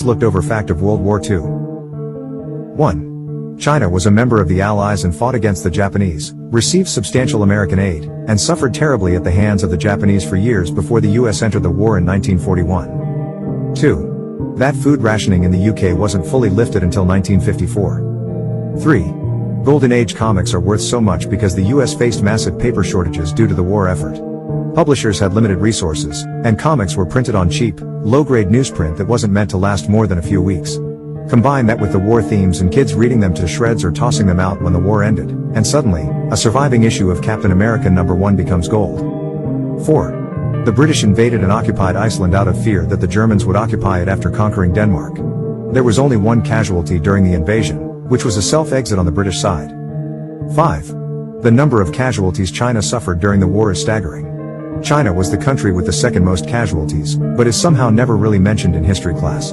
Looked over fact of World War II. 1. China was a member of the Allies and fought against the Japanese, received substantial American aid, and suffered terribly at the hands of the Japanese for years before the US entered the war in 1941. 2. That food rationing in the UK wasn't fully lifted until 1954. 3. Golden Age comics are worth so much because the US faced massive paper shortages due to the war effort. Publishers had limited resources, and comics were printed on cheap, low-grade newsprint that wasn't meant to last more than a few weeks. Combine that with the war themes and kids reading them to shreds or tossing them out when the war ended, and suddenly, a surviving issue of Captain America #1 becomes gold. 4. The British invaded and occupied Iceland out of fear that the Germans would occupy it after conquering Denmark. There was only one casualty during the invasion, which was a self-exit on the British side. 5. The number of casualties China suffered during the war is staggering. China was the country with the second most casualties, but is somehow never really mentioned in history class.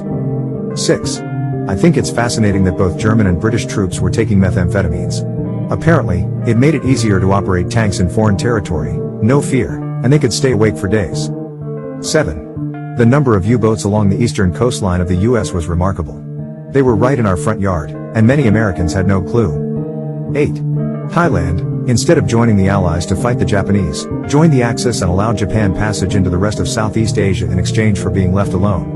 6. I think it's fascinating that both German and British troops were taking methamphetamines. Apparently, it made it easier to operate tanks in foreign territory, no fear, and they could stay awake for days. 7. The number of U-boats along the eastern coastline of the US was remarkable. They were right in our front yard, and many Americans had no clue. 8. Thailand, instead of joining the Allies to fight the Japanese, joined the Axis and allowed Japan passage into the rest of Southeast Asia in exchange for being left alone.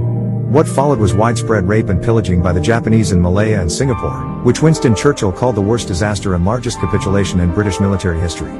What followed was widespread rape and pillaging by the Japanese in Malaya and Singapore, which Winston Churchill called the worst disaster and largest capitulation in British military history.